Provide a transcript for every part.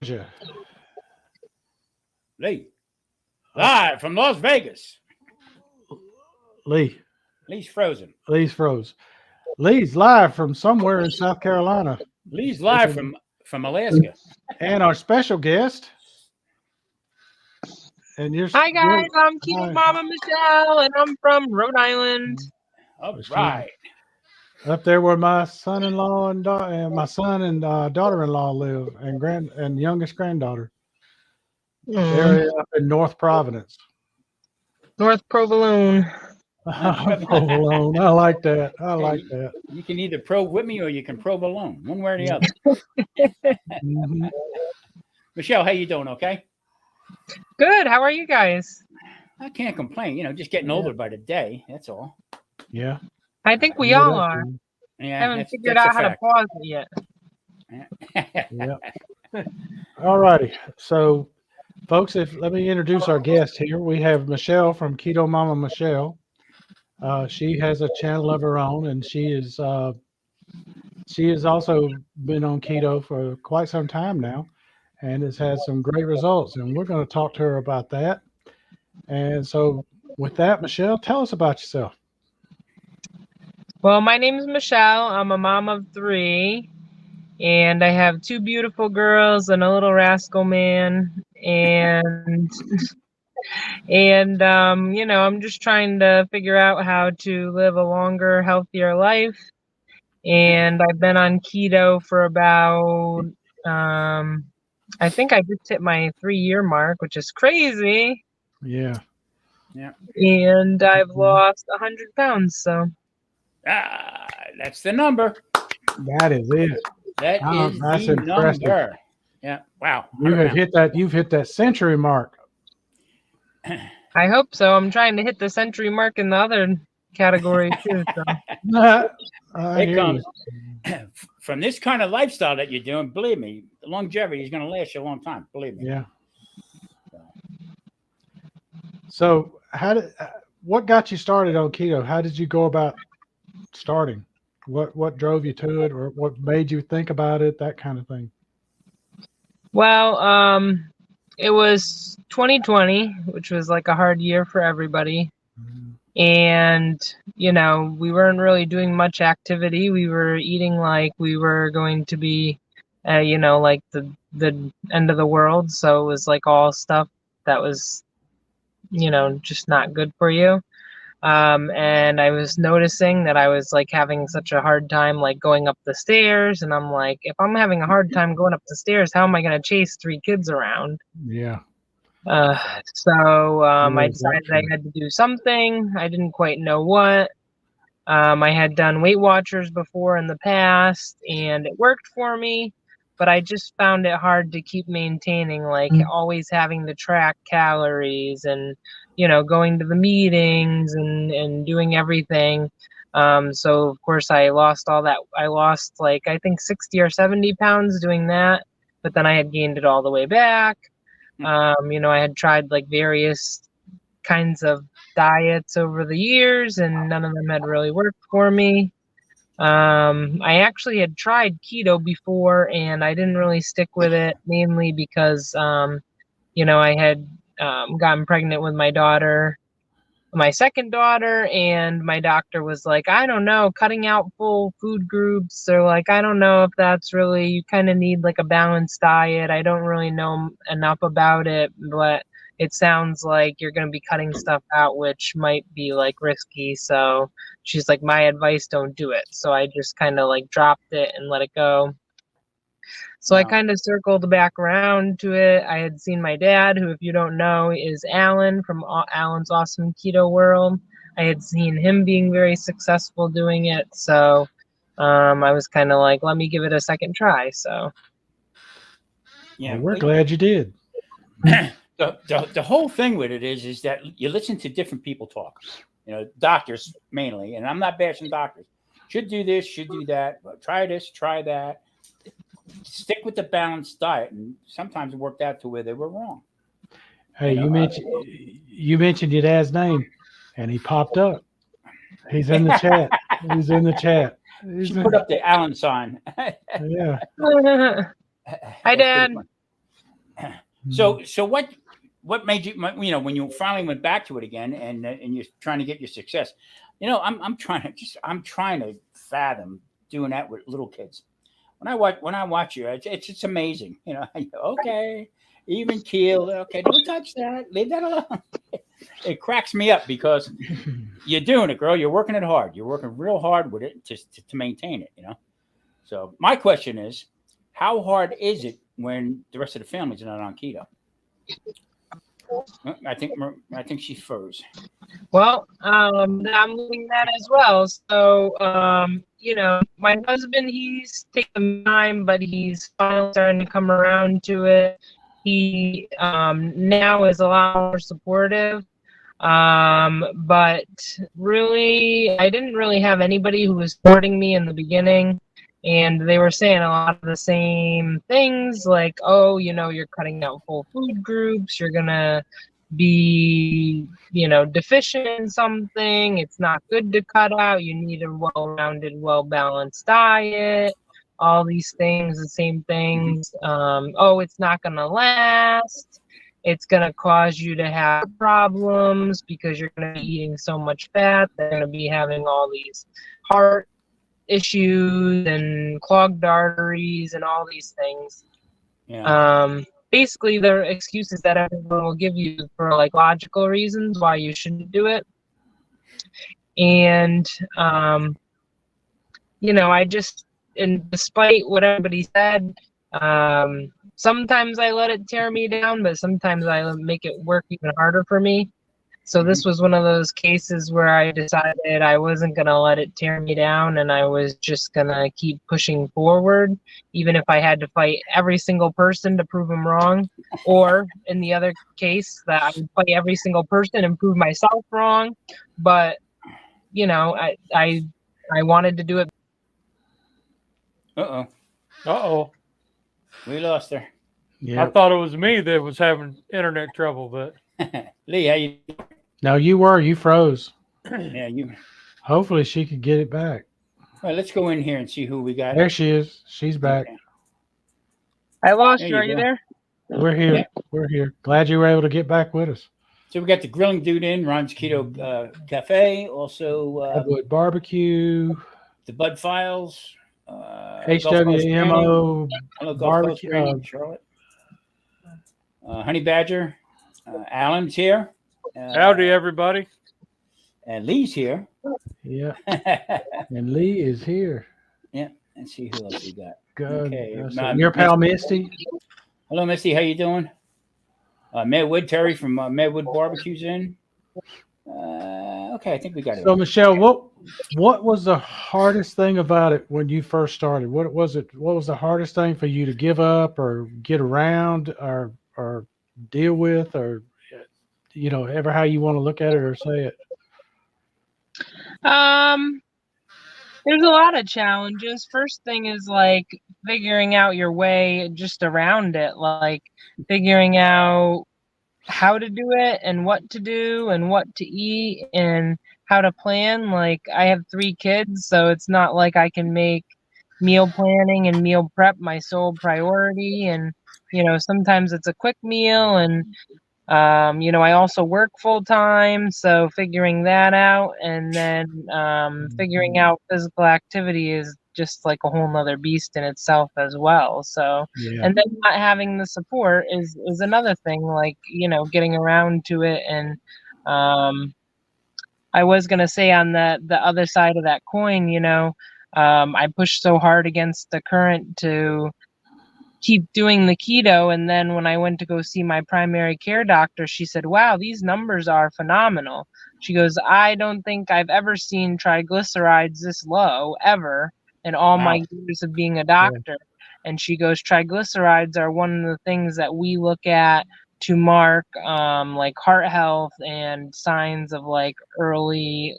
Georgia. Lee, live from Las Vegas. Lee. Lee's frozen. Lee's froze. Lee's live from somewhere in South Carolina. Lee's live from Alaska. And our special guest. And Hi guys, I'm Keto Mama Michelle, and I'm from Rhode Island. All right. Up there where my son-in-law and my son and daughter-in-law live, and youngest granddaughter. Area up in North Providence. North Provolone. Provolone. I like that. I like that. You can either probe with me or you can probe alone. One way or the other. Mm-hmm. Michelle, how you doing? Okay. Good. How are you guys? I can't complain. Just getting older by the day. That's all. Yeah. I think we all are. Yeah. I haven't figured out how to pause it yet. Yeah. All righty. So, folks, let me introduce our guest here. We have Michelle from Keto Mama Michelle. She has a channel of her own, and she has also been on keto for quite some time now, and has had some great results. And we're going to talk to her about that. And so, with that, Michelle, tell us about yourself. Well, my name is Michelle. I'm a mom of 3, and I have 2 beautiful girls and a little rascal man. And I'm just trying to figure out how to live a longer, healthier life. And I've been on keto for about, I think I just hit my 3-year mark, which is crazy. Yeah. Yeah. And I've lost 100 pounds. So. That's the number. That is it. That's the impressive. Number. Yeah. Wow. You've hit that century mark. I hope so. I'm trying to hit the century mark in the other category too. So. It comes from this kind of lifestyle that you're doing. Believe me, the longevity is going to last you a long time. Believe me. Yeah. So, what got you started on keto? How did you go about starting? What drove you to it, or what made you think about it? That kind of thing. Well, it was 2020, which was like a hard year for everybody. And, we weren't really doing much activity. We were eating like we were going to be, like the end of the world. So it was like all stuff that was, just not good for you. And I was noticing that I was like having such a hard time like going up the stairs. And I'm like, if I'm having a hard time going up the stairs, how am I going to chase 3 kids around? Yeah. So I decided I had to do something. I didn't quite know what. I had done Weight Watchers before in the past, and it worked for me, but I just found it hard to keep maintaining, like always having to track calories and, going to the meetings and doing everything. So of course I lost all that. I lost like, I think 60 or 70 pounds doing that, but then I had gained it all the way back. I had tried like various kinds of diets over the years, and none of them had really worked for me. I actually had tried keto before, and I didn't really stick with it, mainly because, I had gotten pregnant with my second daughter, and my doctor was like, I don't know, cutting out full food groups, or like, I don't know if that's really, you kind of need like a balanced diet. I don't really know enough about it, but it sounds like you're going to be cutting stuff out, which might be like risky. So she's like, my advice, don't do it. So I just kind of like dropped it and let it go. So I kind of circled back around to it. I had seen my dad, who, if you don't know, is Alan from Alan's Awesome Keto World. I had seen him being very successful doing it. So I was kind of like, let me give it a second try. So yeah, well, we're glad you did. The whole thing with it is that you listen to different people talk, doctors mainly, and I'm not bashing doctors. Should do this, should do that, but try this, try that. Stick with the balanced diet, and sometimes it worked out to where they were wrong. Hey, you mentioned your dad's name, and he popped up. He's in the chat. He's in the chat. She put up the Allen sign. Yeah. Hi, Dad. So what made you, when you finally went back to it again, and you're trying to get your success? I'm trying to fathom doing that with little kids. When I watch you, it's amazing. Okay, even keel. Okay, don't touch that. Leave that alone. It cracks me up because you're doing it, girl. You're working it hard. You're working real hard with it to maintain it. So my question is, how hard is it when the rest of the family's not on keto? I think she froze. Well, I'm looking at as well. So, my husband, he's taking time, but he's finally starting to come around to it. He now is a lot more supportive. But really, I didn't really have anybody who was supporting me in the beginning. And they were saying a lot of the same things like, oh, you're cutting out full food groups, you're going to be, deficient in something, it's not good to cut out, you need a well-rounded, well-balanced diet, all these things, the same things. Oh, it's not going to last. It's going to cause you to have problems because you're going to be eating so much fat. They're going to be having all these heart issues and clogged arteries and all these things. Yeah. Basically, there are excuses that everyone will give you for like logical reasons why you shouldn't do it. And, and despite what everybody said, sometimes I let it tear me down, but sometimes I make it work even harder for me. So this was one of those cases where I decided I wasn't going to let it tear me down, and I was just going to keep pushing forward, even if I had to fight every single person to prove them wrong. Or in the other case, that I would fight every single person and prove myself wrong. But, I wanted to do it. Uh-oh. We lost her. Yeah. I thought it was me that was having internet trouble, but Lee, how you? No, you froze. Yeah, you. Hopefully she could get it back. All right, let's go in here and see who we got. There she is. She's back. Okay. I lost you. Are you there? We're here. Yeah. We're here. Glad you were able to get back with us. So we got the grilling dude in, Ron's Keto Cafe, also Redwood Barbecue, the Bud Files, HWMO Barbecue, Charlotte, Honey Badger, Alan's here. Howdy, everybody. And Lee's here. Yeah. And Lee is here. Yeah. Let's see who else we got. Good. Okay. Your pal Misty. Hello, Misty. How you doing? Medwood, Terry from Medwood Barbecue's in. Okay, I think we got it. So, Michelle, what was the hardest thing about it when you first started? What was it? What was the hardest thing for you to give up or get around or deal with, or ever how you want to look at it or say it? There's a lot of challenges. First thing is like figuring out your way just around it, like figuring out how to do it and what to do and what to eat and how to plan. Like I have 3 kids, so it's not like I can make meal planning and meal prep my sole priority. And, sometimes it's a quick meal, and I also work full time, so figuring that out, and then figuring out physical activity is just like a whole nother beast in itself as well. So, yeah. And then not having the support is another thing, like, getting around to it. And I was going to say on the other side of that coin, I pushed so hard against the current to keep doing the keto, and then when I went to go see my primary care doctor, she said, wow, these numbers are phenomenal. She goes, I don't think I've ever seen triglycerides this low ever in all my years of being a doctor. Yeah. And she goes, triglycerides are one of the things that we look at to mark like heart health and signs of like early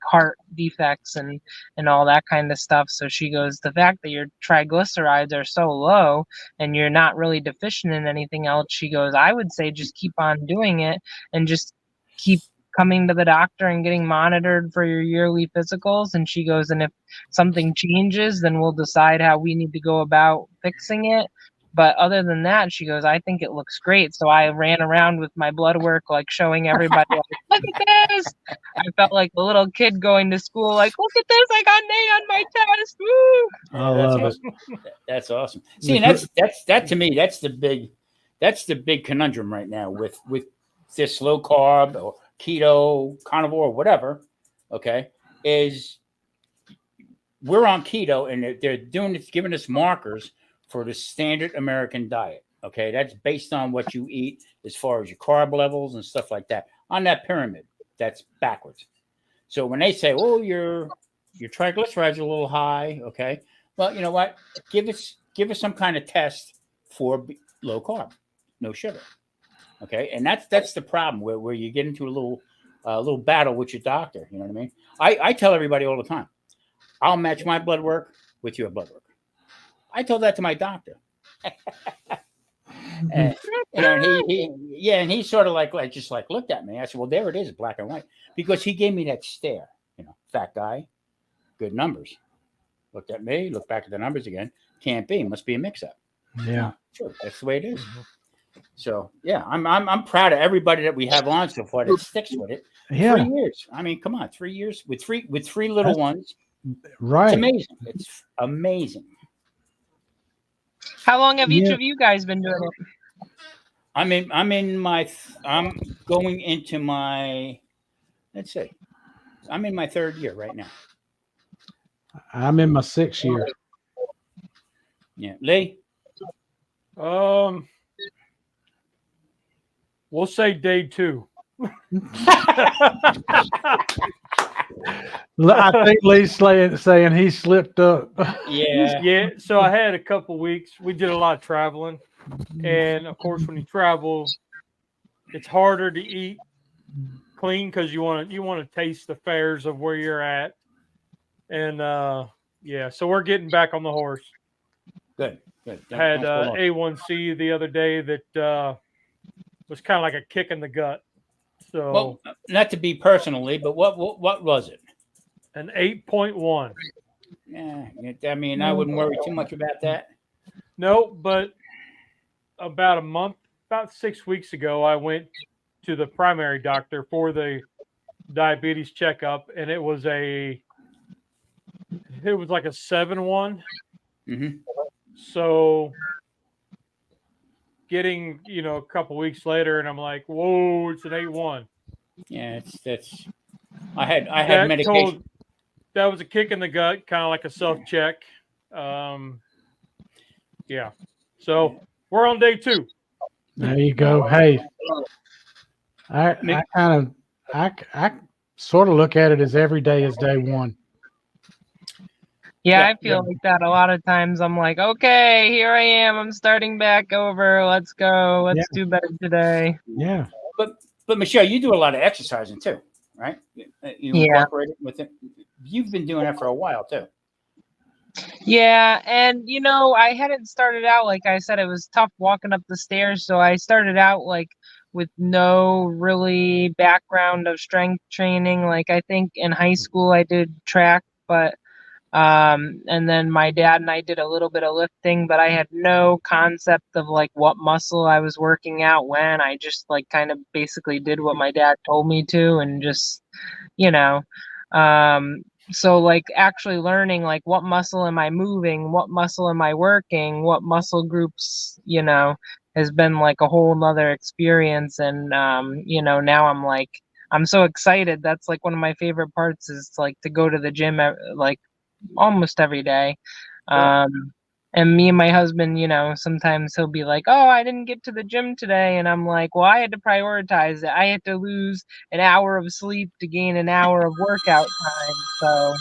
heart defects and all that kind of stuff. So she goes, the fact that your triglycerides are so low and you're not really deficient in anything else, she goes, I would say just keep on doing it and just keep coming to the doctor and getting monitored for your yearly physicals. And she goes, and if something changes, then we'll decide how we need to go about fixing it. But other than that, she goes, I think it looks great. So I ran around with my blood work, like showing everybody, like, look at this. I felt like a little kid going to school, like, look at this, I got an A on my test. Woo! I love it. That's awesome. See, and that to me, that's the big conundrum right now with this low carb or keto, carnivore, whatever. Okay, is we're on keto and they're doing it, giving us markers for the standard American diet. Okay, that's based on what you eat as far as your carb levels and stuff like that. On that pyramid, that's backwards. So when they say, "Oh, your triglycerides are a little high," okay, well, you know what? Give us some kind of test for low carb, no sugar. Okay, and that's the problem where you get into a little battle with your doctor. You know what I mean? I tell everybody all the time, I'll match my blood work with your blood work. I told that to my doctor. And, and he sort of like just like looked at me. I said, well, there it is, black and white, because he gave me that stare, fat guy, good numbers. Looked at me, looked back at the numbers again. Can't be, must be a mix up. Yeah, sure, that's the way it is. So yeah, I'm proud of everybody that we have on so far that sticks with it. yeah. 3 years. I mean, come on, 3 years with three little ones. Right. It's amazing. It's amazing. How long have each of you guys been doing it? I'm going into my, let's see, I'm in my 3rd year right now. I'm in my 6th year. Yeah, Lee. We'll say day 2. I think Lee's saying he slipped up. Yeah. So I had a couple weeks. We did a lot of traveling, and of course, when you travel, it's harder to eat clean because you want to taste the fares of where you're at, and so we're getting back on the horse. Good. Had A1C the other day that was kind of like a kick in the gut. So, well, not to be personally, but what was it? An 8.1. Yeah, I mean, I wouldn't worry too much about that. No, but about 6 weeks ago, I went to the primary doctor for the diabetes checkup, and it was like a 7.1. Mm-hmm. So getting, a couple weeks later, and I'm like, whoa, it's an 8.1. Yeah, I had medication. That was a kick in the gut, kind of like a self-check. Yeah. So we're on day 2. There you go. Hey, I sort of look at it as every day is day 1. Yeah, I feel like that a lot of times. I'm like, okay, here I am. I'm starting back over. Let's go. Let's do better today. Yeah. But Michelle, you do a lot of exercising too, right? You incorporate it with it. You've been doing that for a while too. Yeah, and I hadn't started out, like I said, it was tough walking up the stairs. So I started out like with no really background of strength training. Like I think in high school I did track, but and then my dad and I did a little bit of lifting, but I had no concept of like what muscle I was working out when. I just like kind of basically did what my dad told me to, and just, so like actually learning like what muscle am I moving, what muscle am I working, what muscle groups, has been like a whole nother experience. And, now I'm so excited. That's like one of my favorite parts is like to go to the gym like almost every day. And me and my husband, sometimes he'll be like, oh, I didn't get to the gym today. And I'm like, well, I had to prioritize it. I had to lose an hour of sleep to gain an hour of workout time. So,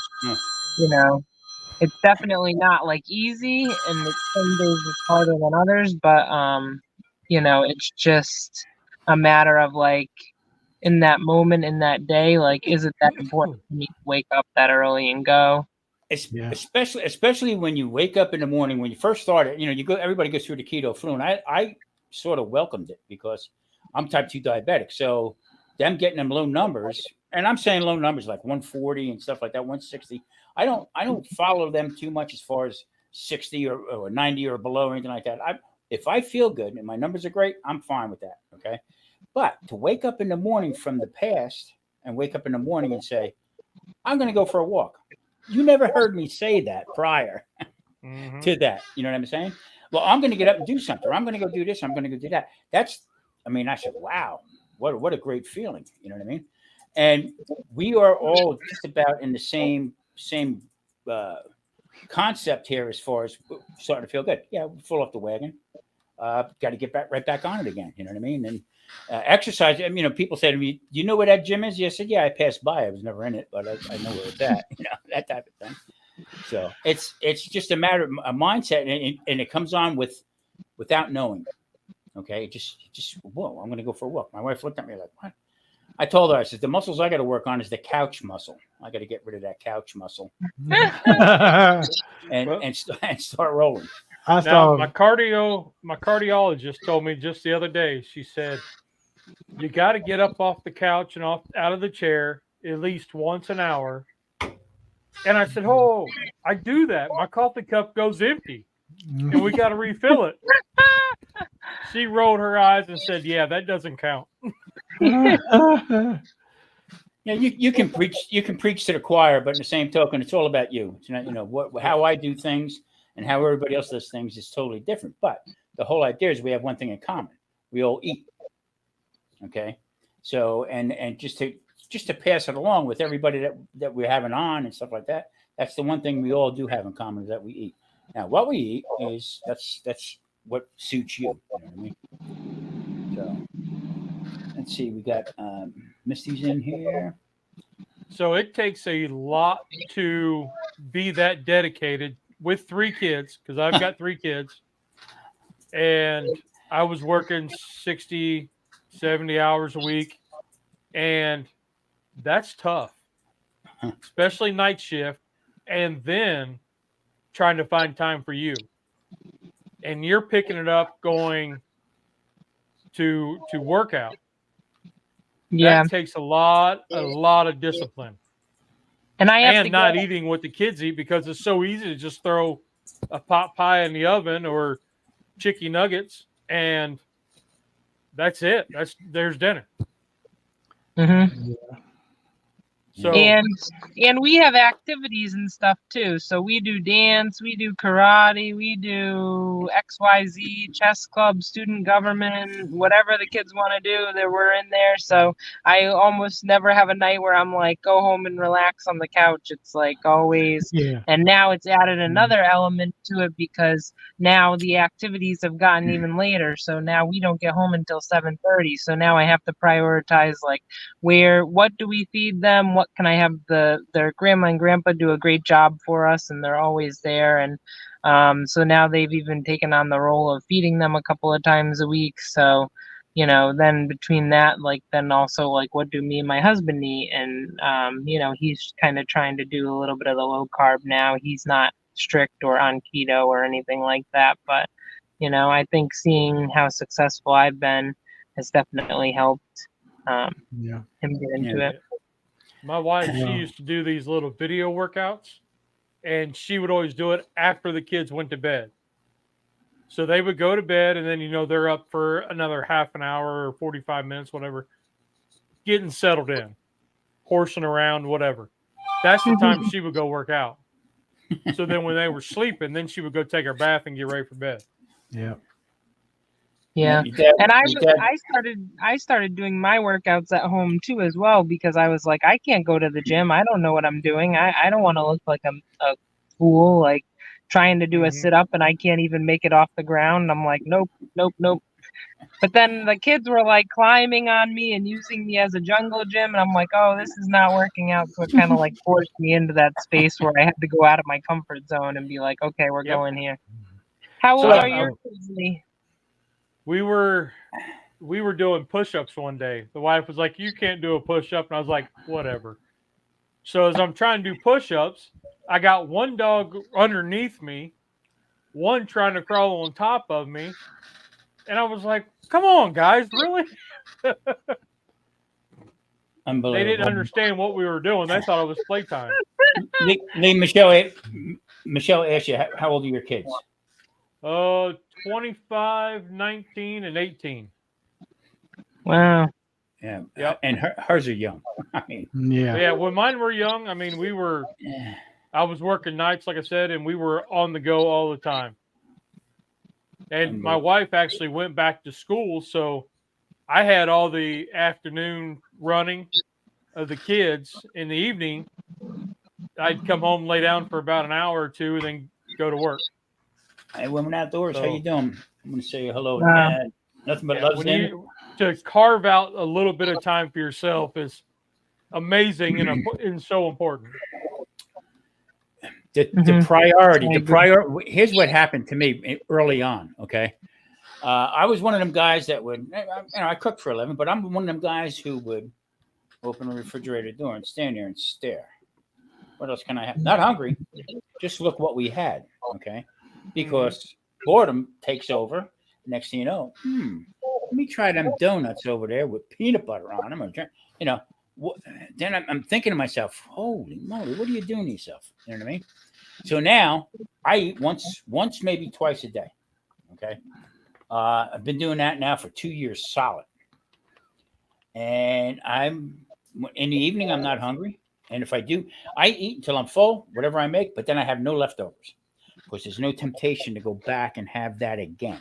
it's definitely not like easy, and some days it's harder than others, but, it's just a matter of like, in that moment, in that day, like, is it that important for me to wake up that early and go? Especially when you wake up in the morning, when you first started, everybody goes through the keto flu, and I sort of welcomed it because I'm type 2 diabetic. So them getting them low numbers, and I'm saying low numbers like 140 and stuff like that, 160. I don't follow them too much as far as 60 or 90 or below or anything like that. If I feel good and my numbers are great, I'm fine with that. Okay. But to wake up in the morning from the past and wake up in the morning and say, I'm going to go for a walk. You never heard me say that prior to that. You know what I'm saying? Well, I'm going to get up and do something. Or I'm going to go do this. I'm going to go do that. I said, wow, what a great feeling. You know what I mean? And we are all just about in the same concept here as far as starting to feel good. Yeah, we fall off the wagon. Got to get right back on it again. You know what I mean? And exercise. I mean, people say to me, "Do you know where that gym is?" Yeah, I said, "Yeah, I passed by. I was never in it, but I know where it's at." You know, that type of thing. So it's just a matter of a mindset, and it comes on without knowing. Okay, just whoa, I'm going to go for a walk. My wife looked at me like, "What?" I told her, I said, the muscles I got to work on is the couch muscle. I got to get rid of that couch muscle and start rolling. Now, my cardiologist told me just the other day, she said, you got to get up off the couch and out of the chair at least once an hour. And I said, oh, I do that. My coffee cup goes empty and we got to refill it. She rolled her eyes and said, yeah, that doesn't count. Yeah, you can preach to the choir, but in the same token, it's all about you. It's not, how I do things and how everybody else does things is totally different. But the whole idea is we have one thing in common: we all eat. Okay, so and just to pass it along with everybody that we're having on and stuff like that. That's the one thing we all do have in common, is that we eat. Now, what we eat is that's what suits you. You know what I mean? So. Let's see, we got Misty's in here. So it takes a lot to be that dedicated with 3 kids, because I've got 3 kids. And I was working 60, 70 hours a week. And that's tough, especially night shift. And then trying to find time for you. And you're picking it up going to work out. Yeah, that takes a lot of discipline. and I have and to not go. eating what the kids eat, because it's so easy to just throw a pot pie in the oven or chicken nuggets, and that's it. There's dinner. Mm-hmm. So And we have activities and stuff too. So we do dance, we do karate, we do XYZ, chess club, student government, whatever the kids want to do, that we're in there. So I almost never have a night where I'm like, go home and relax on the couch. It's like always. Yeah. And now it's added another element to it, because now the activities have gotten even later. So now we don't get home until 7:30. So now I have to prioritize, like, what do we feed them? What can I have their grandma and grandpa do a great job for us, and they're always there. And so now they've even taken on the role of feeding them a couple of times a week. So, then between that, then also, what do me and my husband eat? And, he's kind of trying to do a little bit of the low carb now. He's not strict or on keto or anything like that. But, I think seeing how successful I've been has definitely helped him get into it. My wife, she used to do these little video workouts, and she would always do it after the kids went to bed. So they would go to bed, and then, they're up for another half an hour or 45 minutes, whatever, getting settled in, horsing around, whatever. That's the time she would go work out. So then when they were sleeping, then she would go take her bath and get ready for bed. Yeah. Yeah, and I started doing my workouts at home too as well, because I was like, I can't go to the gym. I don't know what I'm doing. I don't want to look like I'm a fool, like trying to do a sit up and I can't even make it off the ground. I'm like, nope. But then the kids were like climbing on me and using me as a jungle gym, and I'm like, oh, this is not working out. So it kind of forced me into that space where I had to go out of my comfort zone and be like, okay, we're going here. How old are your kids, Lee? We were doing push-ups one day. The wife was like, you can't do a push-up. And I was like, whatever. So as I'm trying to do push-ups, I got one dog underneath me, one trying to crawl on top of me. And I was like, come on, guys, really? Unbelievable. They didn't understand what we were doing. They thought it was playtime. Lee, Michelle asked you, how old are your kids? 25, 19, and 18. Wow. Yeah. Yep. And hers are young. I mean, Yeah. Yeah, when mine were young, I mean, I was working nights, like I said, and we were on the go all the time. And my wife actually went back to school, so I had all the afternoon running of the kids. In the evening, I'd come home, lay down for about an hour or two, and then go to work. Hey, women outdoors, how you doing? I'm gonna say hello. Wow. Nothing but Yeah, love's when in. you to carve out a little bit of time for yourself is amazing and so important. The Mhm. priority, I the agree. prior. Here's what happened to me early on. Okay, I was one of them guys that would, I cook for a living, but I'm one of them guys who would open a refrigerator door and stand there and stare. What else can I have? Not hungry, just look what we had. Okay, because boredom takes over. Next thing you know, let me try them donuts over there with peanut butter on them, or you know. Then I'm thinking to myself, holy moly, what are you doing to yourself? You know what I mean? So now I eat once, maybe twice a day. Okay. I've been doing that now for 2 years solid. And I'm in the evening, I'm not hungry. And if I do, I eat until I'm full, whatever I make, but then I have no leftovers because there's no temptation to go back and have that again.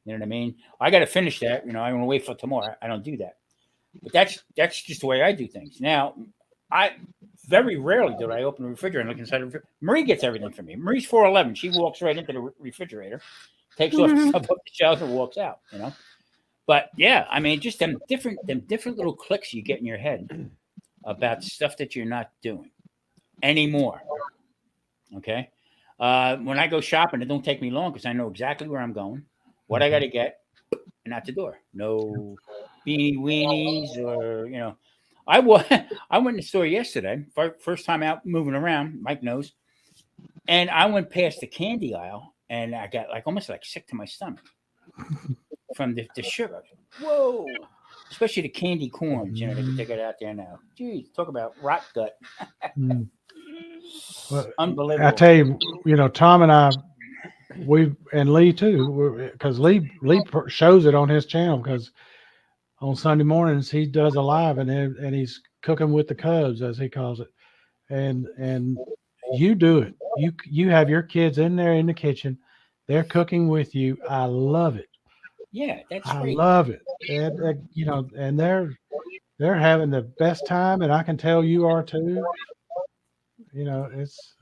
You know what I mean? I got to finish that. You know, I'm going to wait for tomorrow. I don't do that. But that's just the way I do things. Now, I very rarely do I open the refrigerator and look inside the refrigerator. Marie gets everything from me. Marie's 4'11". She walks right into the refrigerator, takes off the stuff off the shelf, and walks out. You know. But yeah, I mean, just them different little clicks you get in your head about stuff that you're not doing anymore. Okay. When I go shopping, it don't take me long because I know exactly where I'm going, what I got to get, and out the door. No beanie weenies or I went in the store yesterday, first time out moving around. Mike knows, and I went past the candy aisle, and I got almost sick to my stomach from the sugar. Whoa! Especially the candy corns. You know, they can take it out there now. Geez, talk about rot gut. Well, Unbelievable. I tell you, Tom and I, and Lee too, because Lee shows it on his channel because on Sunday mornings he does a live and he's cooking with the Cubs as he calls it, and you do it. You have your kids in there in the kitchen, they're cooking with you. I love it. Yeah, that's I great. love it, and they're having the best time, and I can tell you are too. It's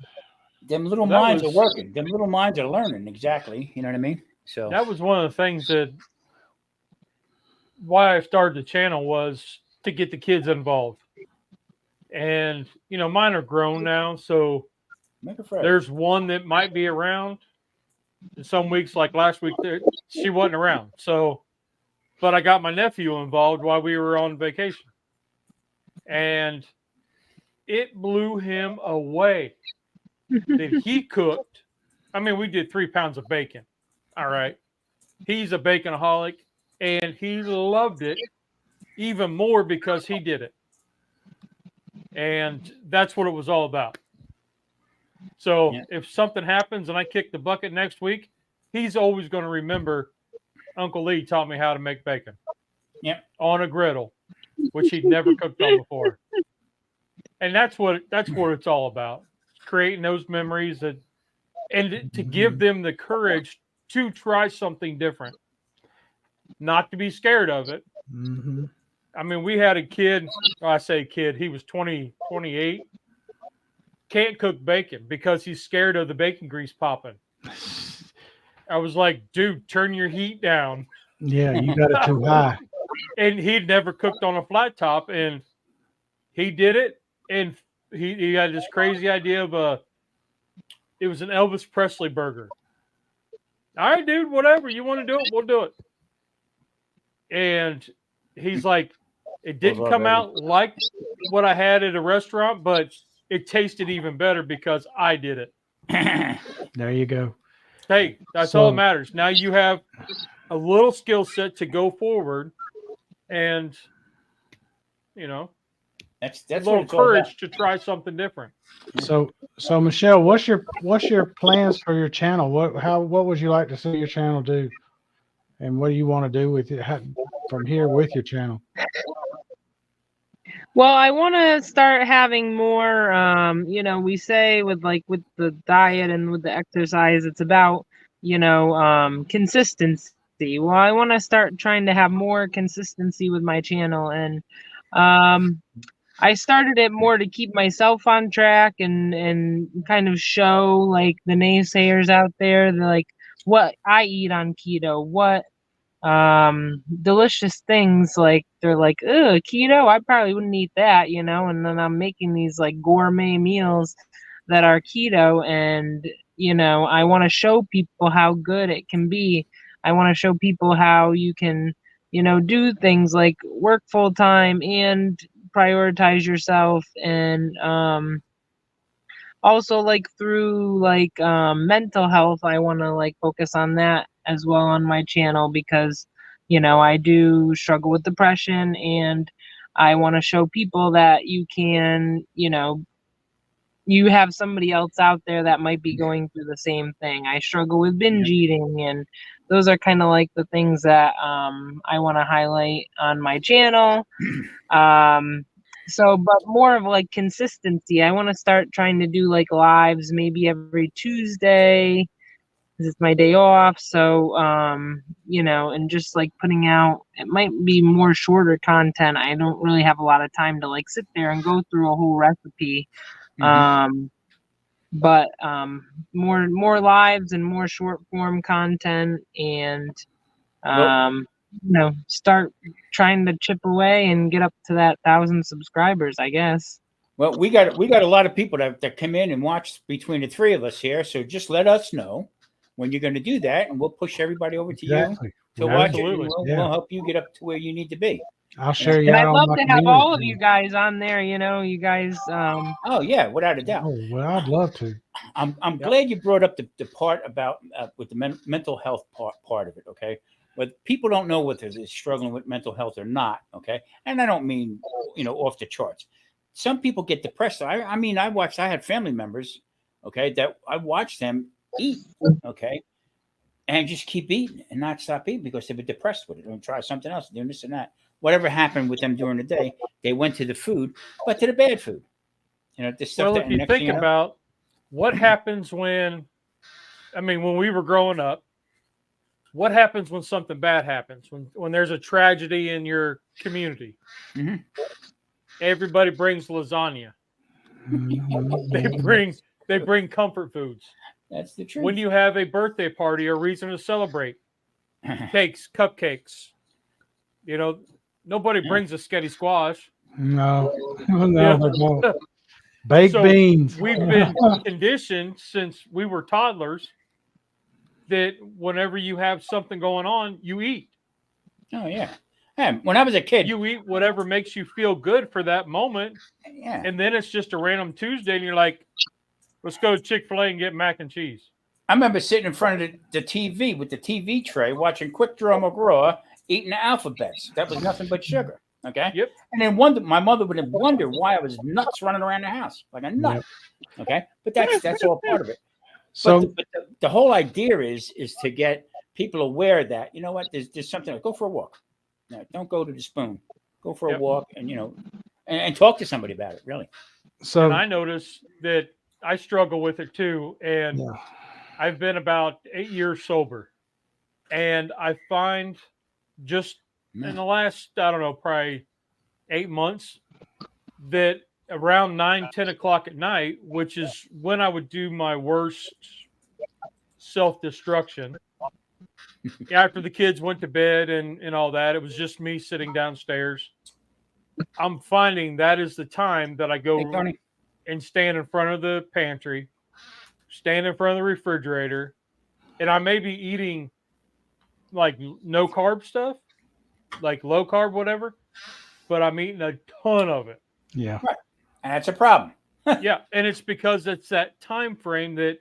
Them little Well, that minds are was working. Them little minds are learning exactly. You know what I mean? So that was one of the things that why I started the channel was to get the kids involved. And mine are grown now, so make a friend. there's one that might be around. And some weeks, like last week, she wasn't around. So, but I got my nephew involved while we were on vacation, and it blew him away that he cooked. I mean, we did 3 pounds of bacon. All right, he's a baconaholic, and he loved it even more because he did it. And that's what it was all about. So if something happens and I kick the bucket next week, he's always going to remember Uncle Lee taught me how to make bacon. Yep. On a griddle, which he'd never cooked on before. And that's what it's all about. Creating those memories and to give them the courage to try something different. Not to be scared of it. mm-hmm. I mean, we had a kid, I say kid, he was 28. Can't cook bacon because he's scared of the bacon grease popping. I was like, dude, turn your heat down. Yeah, you got it too high. And he'd never cooked on a flat top, and he did it. And he had this crazy idea of it was an Elvis Presley burger. All right, dude, whatever you want to do it, we'll do it. And he's like, it didn't come out like what I had at a restaurant, but it tasted even better because I did it. There you go. Hey, that's all that matters. Now you have a little skill set to go forward, and That's a what little it's all about. courage to try something different. So Michelle, what's your plans for your channel? What would you like to see your channel do, and what do you want to do with it from here with your channel? Well, I want to start having more, we say with the diet and with the exercise, it's about, consistency. Well, I want to start trying to have more consistency with my channel. And I started it more to keep myself on track and kind of show like the naysayers out there, like what I eat on keto, what delicious things, like they're like, ugh, keto, I probably wouldn't eat that, and then I'm making these like gourmet meals that are keto, and I want to show people how good it can be. I want to show people how you can do things like work full time and prioritize yourself, and also like through like mental health, I want to like focus on that as well on my channel, because I do struggle with depression, and I want to show people that you can, you have somebody else out there that might be going through the same thing. I struggle with binge eating, and those are kind of like the things that I want to highlight on my channel. So, but more of like consistency. I want to start trying to do like lives maybe every Tuesday, because it's my day off. So, and just like putting out, it might be more shorter content. I don't really have a lot of time to like sit there and go through a whole recipe. But more lives and more short form content, and start trying to chip away and get up to that 1,000 subscribers, I guess. Well, we got a lot of people that come in and watch between the three of us here. So just let us know when you're going to do that, and we'll push everybody over to you to watch it. And we'll help you get up to where you need to be. I'll share you. And out I'd on love my to have community all of channel. you guys on there. You guys. Oh yeah, without a doubt. Oh well, I'd love to. I'm glad you brought up the part about with the mental health part of it. Okay, but people don't know whether they're struggling with mental health or not. Okay, and I don't mean off the charts. Some people get depressed. I mean, I had family members, okay, that I watched them eat, okay, and just keep eating and not stop eating because they were depressed with it. And try something else, doing this and that. Whatever happened with them during the day, they went to the food, but to the bad food. The stuff. Well, that, if you think about what happens when we were growing up, what happens when something bad happens? When there's a tragedy in your community, everybody brings lasagna. They bring comfort foods. That's the truth. When you have a birthday party or reason to celebrate, cakes, cupcakes. Nobody brings a sketty squash. No, they don't. Baked beans. We've been conditioned since we were toddlers that whenever you have something going on, you eat. Oh yeah. When I was a kid, you eat whatever makes you feel good for that moment. Yeah. And then it's just a random Tuesday, and you're like, let's go to Chick-fil-A and get mac and cheese. I remember sitting in front of the TV with the TV tray, watching Quick Draw McGraw, eating the alphabets. That was nothing but sugar. Okay. Yep. And then my mother would wonder why I was nuts running around the house like a nut. Yep. Okay. But that's all part of it. So but the whole idea is to get people aware that, you know what, there's something. Go for a walk. No, don't go to the spoon. Go for a walk and and talk to somebody about it, really. So and I noticed that I struggle with it too. And I've been about 8 years sober. And I find just in the last, I don't know, probably 8 months, that around 9-10 o'clock at night, which is when I would do my worst self-destruction, after the kids went to bed and all that, it was just me sitting downstairs. I'm finding that is the time that I go and stand in front of the pantry, stand in front of the refrigerator, and I may be eating like no carb stuff, like low carb, whatever, but I'm eating a ton of it. Yeah. Right. And that's a problem. Yeah. And it's because it's that time frame that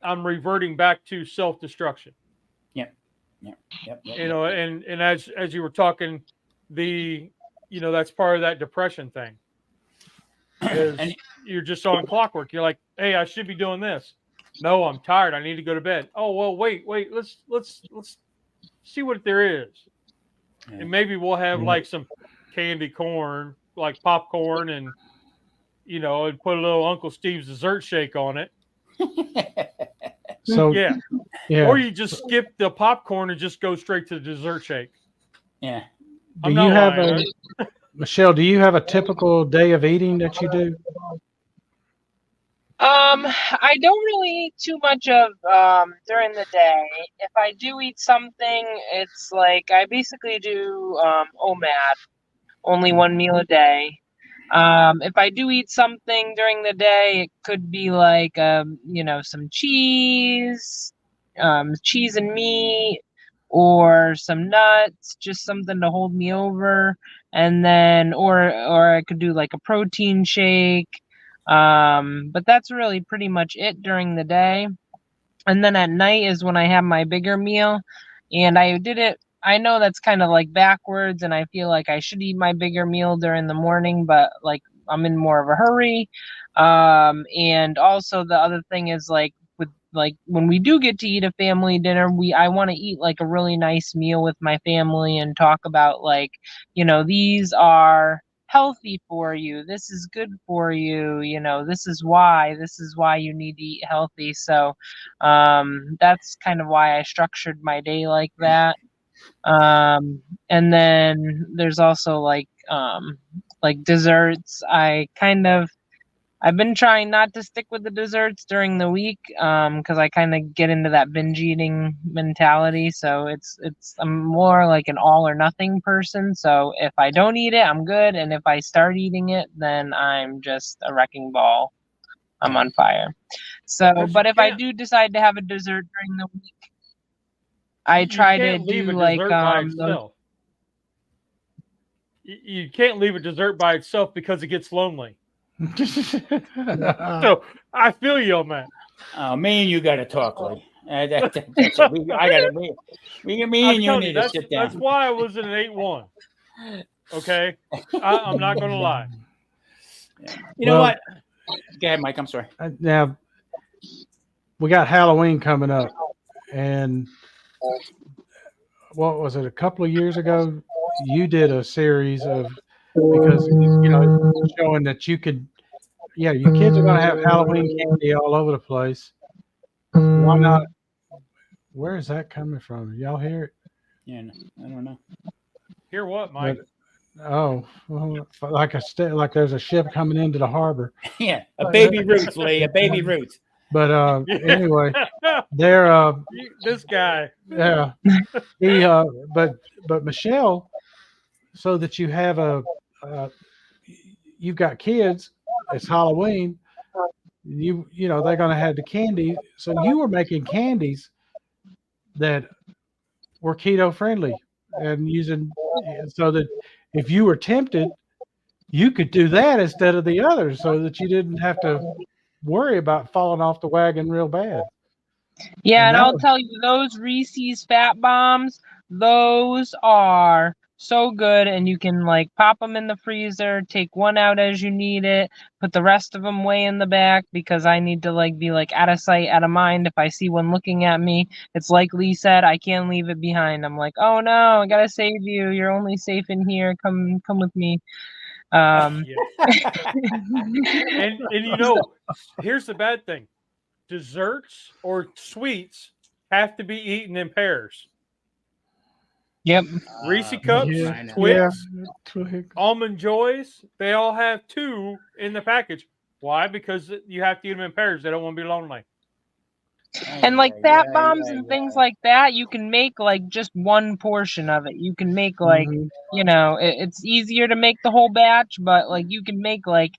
I'm reverting back to self-destruction. Yep. And as you were talking, that's part of that depression thing. because And you're just on clockwork. You're like, hey, I should be doing this. No, I'm tired. I need to go to bed. Oh well, wait. Let's see what there is, and maybe we'll have like some candy corn, like popcorn, and and put a little Uncle Steve's dessert shake on it. So Yeah. yeah. Or you just skip the popcorn and just go straight to the dessert shake. Yeah. Do you have Michelle? Do you have a typical day of eating that you do? I don't really eat too much of during the day. If I do eat something, it's like I basically do OMAD, only one meal a day. If I do eat something during the day, it could be like some cheese and meat, or some nuts, just something to hold me over, and then or I could do like a protein shake. But that's really pretty much it during the day. And then at night is when I have my bigger meal. And I did it. I know that's kind of like backwards, and I feel like I should eat my bigger meal during the morning, but like I'm in more of a hurry. And also the other thing is like with like when we do get to eat a family dinner, I want to eat like a really nice meal with my family and talk about like, these are healthy for you. This is good for you. This is why you need to eat healthy. So that's kind of why I structured my day like that. And then there's also like desserts. I've been trying not to stick with the desserts during the week because I kind of get into that binge eating mentality. So I'm more like an all or nothing person. So if I don't eat it, I'm good, and if I start eating it, then I'm just a wrecking ball. I'm on fire. So, but if I do decide to have a dessert during the week, I try to do like you can't leave a dessert by itself because it gets lonely. So I feel you on that. Me and you got to talk, Lee. That's it. Me and you need to sit down. That's why I was in an 8-1. Okay, I'm not going to lie. Yeah. You know what? Go ahead, Mike. I'm sorry. Now we got Halloween coming up, and what was it? A couple of years ago, you did a series of because showing that you could. Yeah, your kids are going to have Halloween candy all over the place. Why not? Where is that coming from? Y'all hear it? Yeah, I don't know. Hear what, Mike? Well, like there's a ship coming into the harbor. Yeah, a baby Ruth, Lee, a baby Ruth. But anyway, they're this guy. Yeah, he but Michelle, so that you have you've got kids. It's Halloween. They're going to have the candy. So you were making candies that were keto friendly and using so that if you were tempted, you could do that instead of the others, so that you didn't have to worry about falling off the wagon real bad. Yeah, and I'll tell you, those Reese's Fat Bombs, those are so good, and you can like pop them in the freezer, take one out as you need it, put the rest of them way in the back because I need to like be like out of sight, out of mind. If I see one looking at me, it's like Lee said, I can't leave it behind. I'm like, oh no, I gotta save you. You're only safe in here. Come with me. And here's the bad thing. Desserts or sweets have to be eaten in pairs. Yep. Reese Cups, Twix, Almond Joys, they all have 2 in the package. Why? Because you have to eat them in pairs. They don't want to be lonely. And like Fat Bombs and things like that, you can make like just one portion of it. You can make like, it's easier to make the whole batch, but like you can make like,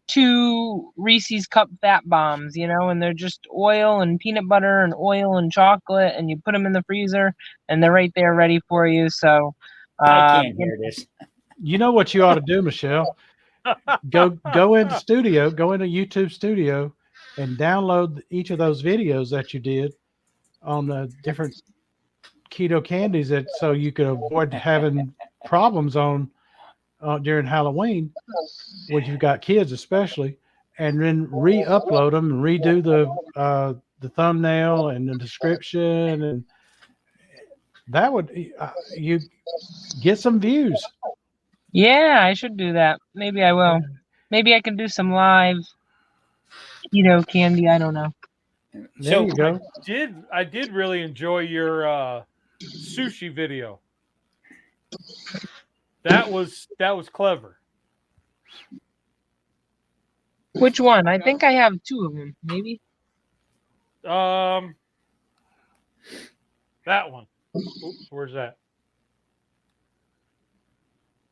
2 Reese's Cup Fat Bombs, and they're just oil and peanut butter and oil and chocolate, and you put them in the freezer and they're right there ready for you. So I can't hear this. You know what you ought to do, Michelle? Go into YouTube Studio and download each of those videos that you did on the different keto candies so you could avoid having problems on during Halloween, when you've got kids especially, and then re-upload them and redo the thumbnail and the description, and that would you get some views. Yeah, I should do that. Maybe I will. Maybe I can do some live keto candy. I don't know. There So you go. I did really enjoy your sushi video. That was clever. Which one? I think I have 2 of them. Maybe. That one. Oops, where's that?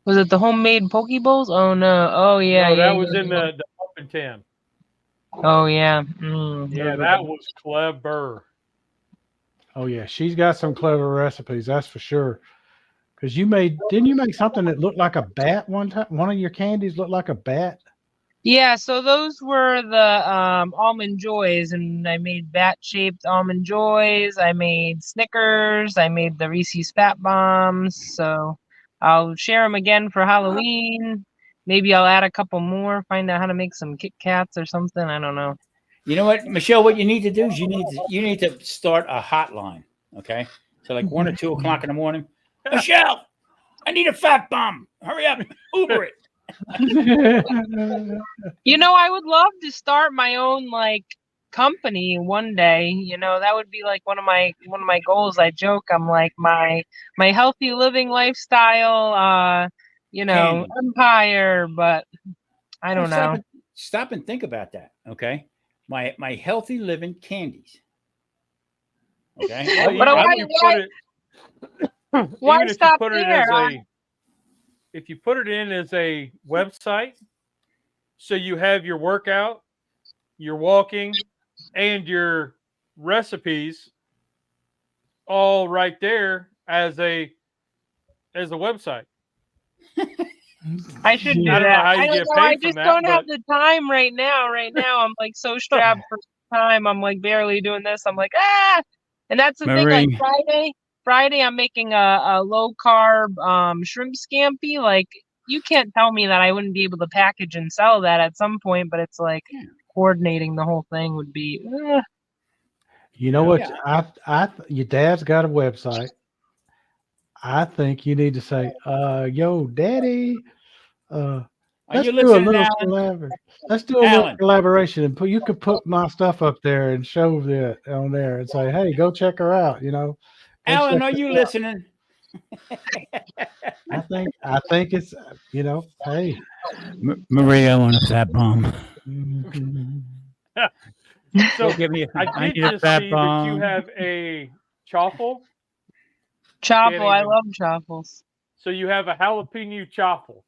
Was it the homemade poke bowls? Oh no! Oh yeah, No, yeah. that was yeah, in yeah. the up and tan. Oh yeah. Yeah, that was clever. Oh yeah, she's got some clever recipes, that's for sure. Because didn't you make something that looked like a bat one time? One of your candies looked like a bat. Yeah, so those were the almond joys, and I made bat-shaped almond joys. I made Snickers. I made the Reese's Fat Bombs. So I'll share them again for Halloween. Maybe I'll add a couple more. Find out how to make some Kit Kats or something. I don't know. you know what, Michelle? What you need to do is you need to start a hotline. Okay, so like 1 or 2 o'clock in the morning. Michelle, I need a fat bomb. Hurry up, Uber it. You know, I would love to start my own company one day. You know, that would be like one of my goals. I joke, I'm like my healthy living lifestyle Candy. empire, but I don't know. Stop and think about that. Okay, my healthy living candies. Okay, Well, But why even if you stop put it there? as if you put it in as a website, so you have your workout, your walking, and your recipes all right there as a website. I should do I don't know that. how you I don't get know. I paid from just that, don't have but the time right now. Right now, I'm like so strapped for time. I'm like barely doing this. I'm like and that's the thing. Like Marie. Friday, I'm making a low carb shrimp scampi. Like you can't tell me that I wouldn't be able to package and sell that at some point. But it's like coordinating the whole thing would be. You know what? Yeah. Your dad's got a website. I think you need to say, yo, daddy, Are let's you do a listening, little Alan? let's do a little Alan. collaboration, and you could put my stuff up there and show that on there and say, hey, go check her out. You know, go Alan, check are this you out. listening? I think it's hey. Maria, I want a fat bomb. Mhm. so Give me I did just see that you have a chaffle. Chaffle. I even- love chaffles. So you have a jalapeno chaffle,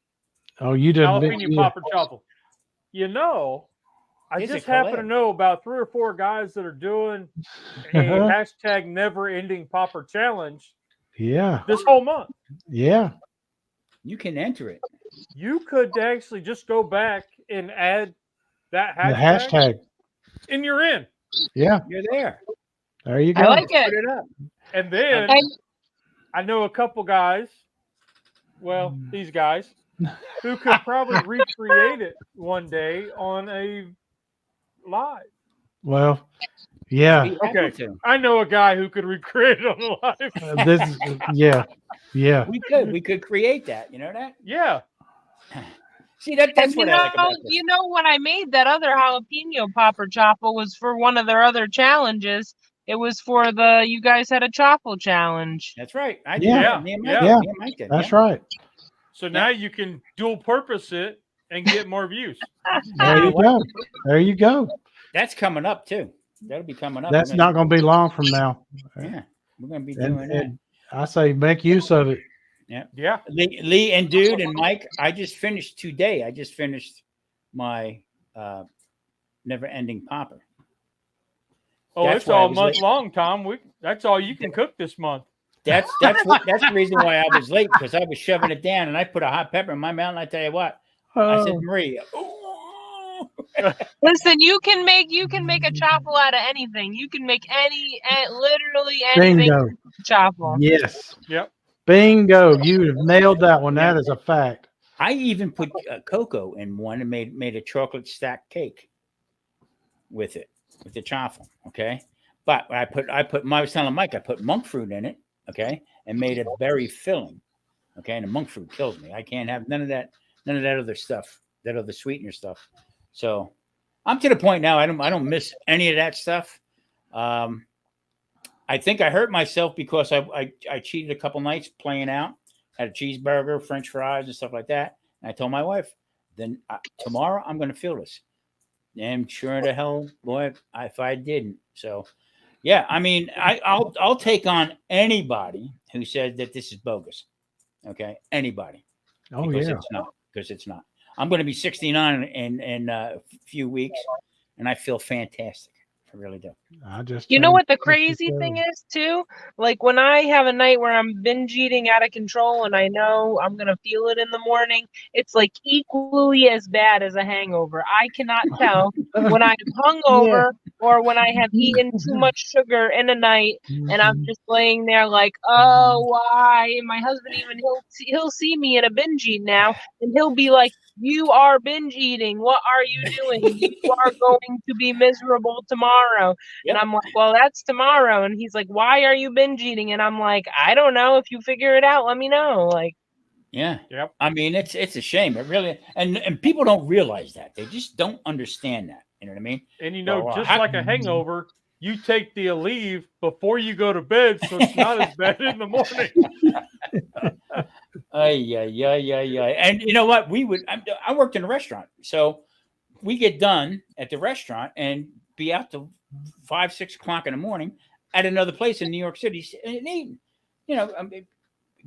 Oh, you did jalapeno popper chaffle. You know, I Is it just happen to collab? know about 3 or 4 guys that are doing a hashtag never ending popper challenge Yeah, this whole month. yeah. You can enter it. You could actually just go back and add that The hashtag, hashtag. and you're in. Yeah, You're there. there you go. I like Put it. it up. And then I know a couple guys, well, these guys, who could probably recreate it one day on a live. Well, yeah. Be happy Okay. to. I know a guy who could recreate it on a live. This is yeah. We could create that. You know that? Yeah. See that's And what I like about this. you know, when I made that other jalapeno popper chaffle was for one of their other challenges. It was for you guys had a chaffle challenge. That's right. I Yeah. did. Yeah. Me and Yeah. Mike, Yeah. me and Mike did. That's yeah. right. So now you can dual purpose it and get more views. There you go. There you go. That's coming up too. That'll be coming up. That's not going to be long from now. Yeah, we're gonna be doing that. And I say make use of it. Yeah. Lee and Dude and Mike, I just finished my never ending popper. Oh, That's it's why I all was month late. long, Tom. That's all you can cook this month. That's the reason why I was late, because I was shoving it down and I put a hot pepper in my mouth, and I tell you what, I said, Maria, Listen, you can make a chaffle out of anything. You can make literally anything Bingo. chaffle. Yes. Yep. Bingo. You have nailed that one. That is a fact. I even put cocoa in one and made a chocolate stack cake with it, with the chaffle. Okay, but I was telling Mike, I put monk fruit in it. Okay, and made it very filling. Okay, and the monk fruit kills me. I can't have none of that other stuff, that other sweetener stuff. So I'm to the point now. I don't miss any of that stuff. I think I hurt myself because I cheated a couple nights playing out. Had a cheeseburger, French fries, and stuff like that. And I told my wife, then tomorrow I'm going to feel this. And sure to hell, boy, if I didn't. So, yeah, I mean, I'll take on anybody who says that this is bogus. Okay, anybody. Oh Because yeah. it's not. Because it's not. I'm going to be 69 in a few weeks, and I feel fantastic. I really do. I just You know turned what the crazy 57. thing is too? Like when I have a night where I'm binge eating out of control and I know I'm gonna feel it in the morning, it's like equally as bad as a hangover. I cannot tell when I'm hungover or when I have eaten too much sugar in a night and I'm just laying there like, oh, why? And my husband even he'll see me in a binge eat now and he'll be like, you are binge eating. What are you doing? You are going to be miserable tomorrow. Yep. And I'm like, well, that's tomorrow. And he's like, why are you binge eating? And I'm like, I don't know. If you figure it out, let me know. Like, Yeah. Yep. I mean, it's a shame. It really, and people don't realize that. They just don't understand that. You know what I mean? And Well, just like a hangover, you take the Aleve before you go to bed, so it's not as bad in the morning. Yeah. And you know what? I worked in a restaurant, so we get done at the restaurant and be out to 5, 6 o'clock in the morning at another place in New York City and eating. You know,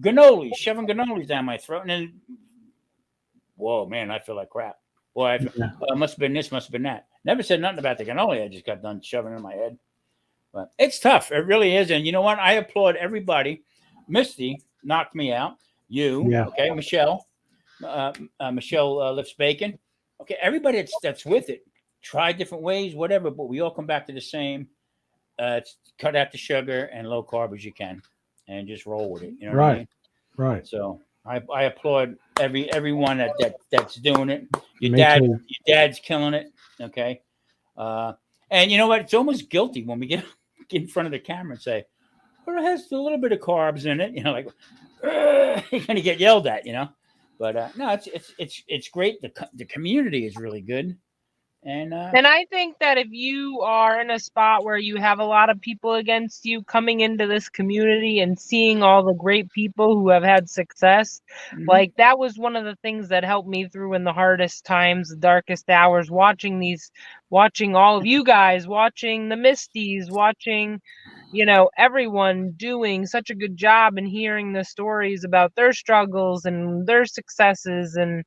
cannolis, shoving cannolis down my throat, and then, whoa, man, I feel like crap. Boy, must have been this, must have been that. Never said nothing about the cannoli. I just got done shoving it in my head. But it's tough. It really is. And you know what? I applaud everybody. Misty knocked me out. You, okay, Michelle. Michelle lifts bacon. Okay, everybody that's with it, try different ways, whatever, but we all come back to the same. Cut out the sugar and low carb as you can, and just roll with it. You know what I mean? Right. So I applaud everyone that's doing it. Your Me dad, too. your dad's killing it. Okay, and you know what? It's almost guilty when we get in front of the camera and say, "Well, it has a little bit of carbs in it." You know, like you're gonna get yelled at. You know, but no, it's great. The community is really good. And I think that if you are in a spot where you have a lot of people against you, coming into this community and seeing all the great people who have had success, like that was one of the things that helped me through in the hardest times, the darkest hours, watching all of you guys, watching the Misties, watching, you know, everyone doing such a good job and hearing the stories about their struggles and their successes and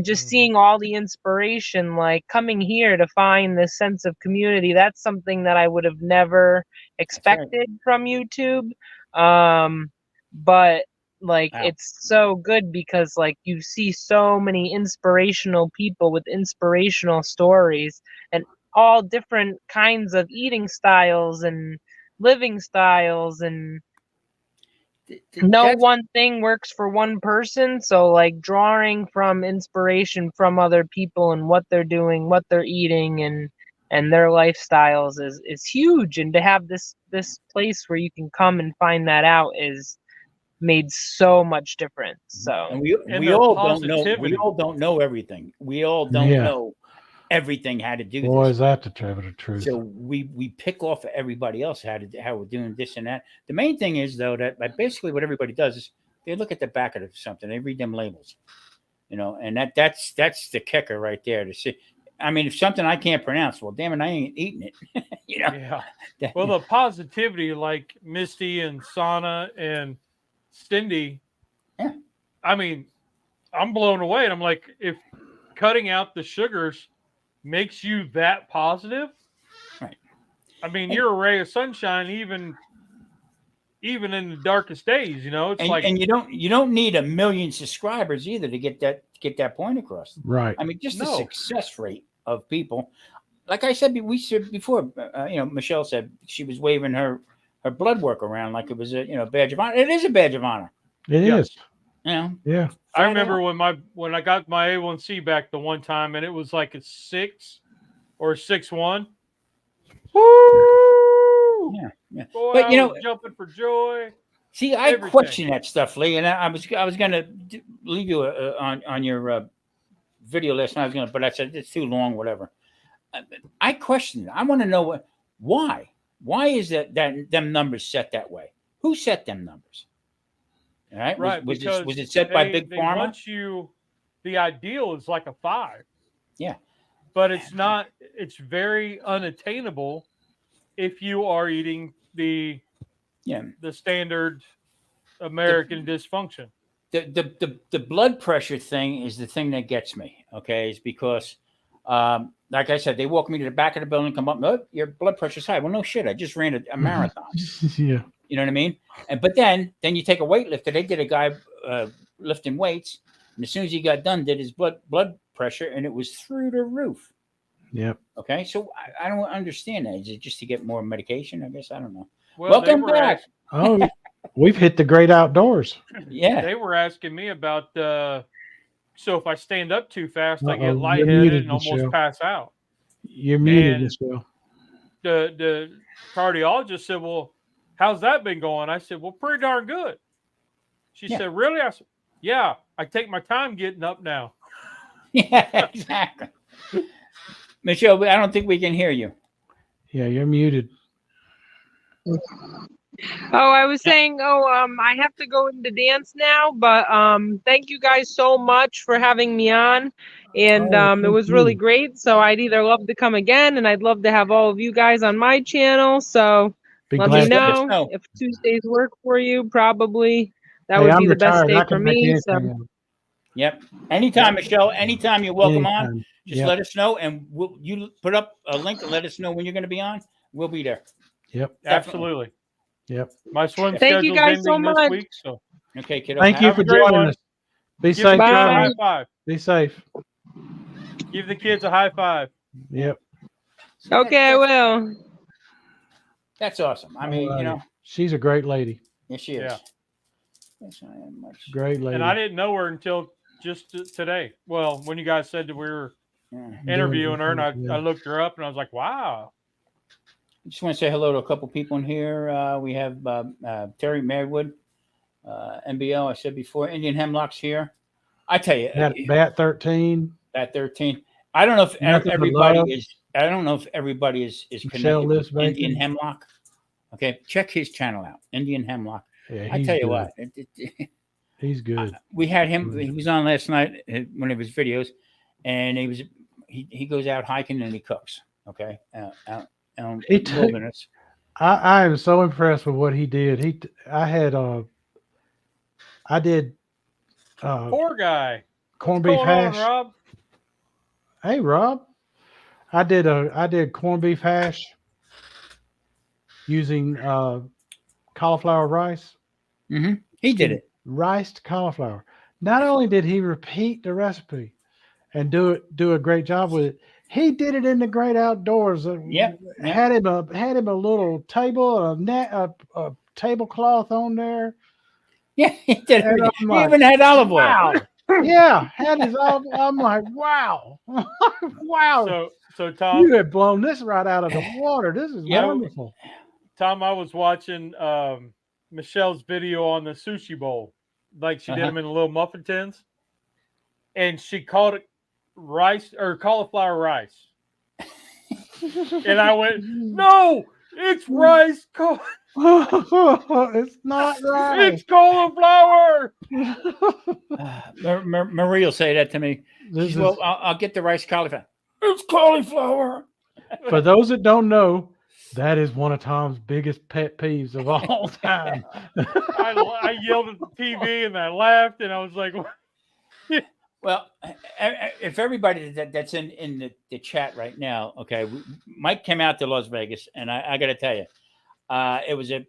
just seeing all the inspiration, like coming here to find this sense of community. That's something that I would have never expected from YouTube. But like, it's so good because like you see so many inspirational people with inspirational stories and all different kinds of eating styles and living styles, and no one thing works for one person. So like drawing from inspiration from other people and what they're doing, what they're eating, and their lifestyles is huge. And to have this place where you can come and find that out is made so much difference. So and we all don't know. We all don't know everything. We all don't know everything how to do Boy, this. is that to tell the truth. So we pick off of everybody else how we're doing this and that. The main thing is though that basically what everybody does is they look at the back of something, they read them labels, you know, and that's the kicker right there to see. I mean, if something I can't pronounce, well, damn it, I ain't eating it. You know. Yeah. Well, the positivity, like Misty and Sana and Cindy. Yeah. I mean, I'm blown away, and I'm like, if cutting out the sugars makes you that positive, right? I mean, you're a ray of sunshine, even in the darkest days. You know, it's and you don't need 1 million subscribers either to get that point across. Right. I mean, just the success rate of people. Like I said, we said before. You know, Michelle said she was waving her blood work around like it was a badge of honor. It is a badge of honor. It is. You know. Yeah. I remember when I got my A1C back the one time, and it was like a 6 or a 6.1. Woo! Yeah. Boy, But I you know, was jumping for joy. see, I Everything. question that stuff, Lee, and I was going to leave you on your video last night. But I said it's too long, whatever. I question it. I want to know why. Why is that them numbers set that way? Who set them numbers? All right, Right, was because it set by Big they Pharma? want you. The ideal is like a 5. Yeah, but it's not. It's very unattainable if you are eating the standard American dysfunction. The blood pressure thing is the thing that gets me. Okay, is because like I said, they walk me to the back of the building, come up, oh, your blood pressure's high. Well, no shit, I just ran a marathon. Yeah. You know what I mean? But then you take a weightlifter. They did a guy lifting weights, and as soon as he got done, did his blood pressure, and it was through the roof. Yep. Okay, so I don't understand that. Is it just to get more medication? I guess I don't know. Well, Welcome back. Oh, we've hit the great outdoors. Yeah, They were asking me about. So if I stand up too fast, I Uh-oh, get you're lightheaded muted, and almost Michelle. pass out. You're muted, And- Michelle. The cardiologist said, "Well, how's that been going?" I said, "Well, pretty darn good." She said, "Really?" I said, "Yeah, I take my time getting up now." yeah, exactly. Michelle, I don't think we can hear you. Yeah, you're muted. Oh, I was saying, I have to go into dance now, but thank you guys so much for having me on. And it thank was really you. great. So I'd either love to come again, and I'd love to have all of you guys on my channel. So Be let glad me to. Let us know know. if Tuesdays work for you. Probably that Hey, would I'm be the best retired. day I for can make me. So anything. Yep. Anytime, Michelle. Anytime you're welcome on. Anytime. Just let us know, and you put up a link and let us know when you're going to be on. We'll be there. Yep. Absolutely. Yep. My swim Thank you schedule's guys so ending this much. week, so Okay, kiddo. Thank you Have for a great joining one. us. Be give the safe. kids a Bye. high five. Be safe. Give the kids a high five. Yep. Okay, I will. That's awesome. I mean, you know, she's a great lady. yes, she is. Yeah. Yes, I am much. Great lady. And I didn't know her until just today. Well, when you guys said that we were interviewing her, and I looked her up, and I was like, wow. I just want to say hello to a couple people in here. We have Terry Merwood, NBL. I said before, Indian Hemlock's here. I tell you, Bat 13. Bat 13. I don't know if Nothing but everybody love. is. I don't know if everybody is Michelle connected Lives with Indian Bacon. Hemlock. Okay, check his channel out, Indian Hemlock. Yeah, I he's tell you good. what, He's good. we had him. He was on last night, one of his videos, and he goes out hiking and he cooks. Okay, out in the wilderness. I am so impressed with what he did. I did Poor guy. corned What's beef going on, hash. Rob? Hey Rob, I did corned beef hash using cauliflower rice. Mm-hmm. He did it. Riced cauliflower. Not only did he repeat the recipe and do a great job with it, he did it in the great outdoors. Had him a little table, a tablecloth on there. Yeah, he did. He even had olive oil. Wow. Yeah, had his olive. I'm like, wow, wow. So Tom, you had blown this right out of the water. This is wonderful. Tom, I was watching Michelle's video on the sushi bowl, like she did them in the little muffin tins, and she called it rice or cauliflower rice, and I went, "No, it's rice. It's not rice. It's cauliflower." Marie will say that to me. Well, I'll get the rice cauliflower. It's cauliflower. For those that don't know, that is one of Tom's biggest pet peeves of all time. I yelled at the TV and I laughed and I was like, well, if everybody that's in the chat right now, okay, Mike came out to Las Vegas, and I got to tell you, it was a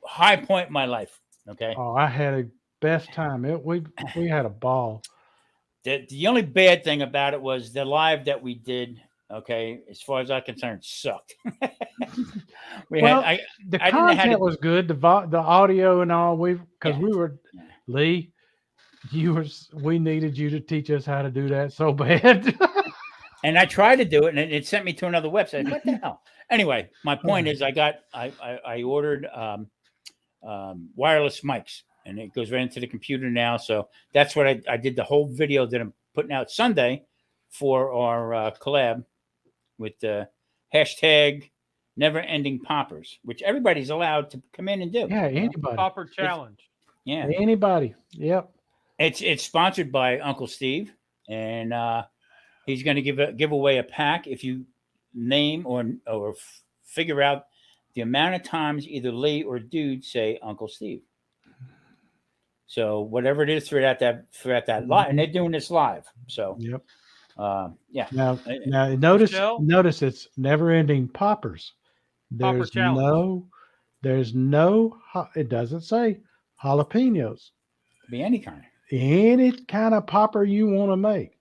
high point in my life. Okay. Oh, I had a best time. We had a ball. The only bad thing about it was the live that we did. Okay, as far as I'm concerned, sucked. The content was good. The audio and all. We were Lee. we needed you to teach us how to do that so bad. And I tried to do it, and it sent me to another website. What the hell? Anyway, my point is, I ordered wireless mics, and it goes right into the computer now. So that's what I did. The whole video that I'm putting out Sunday for our collab with the hashtag Never Ending Poppers, which everybody's allowed to come in and do. Yeah, anybody. Popper challenge. Yeah, Anybody. Yep. it's sponsored by Uncle Steve, and he's going to give away a pack if you name or figure out the amount of times either Lee or Dude say Uncle Steve. So whatever it is throughout that live, and they're doing this live. So Yep. yeah. Now notice Michelle? notice it's never ending poppers. Popper challenge. It doesn't say jalapenos. Be any kind. Any kind of popper you want to make.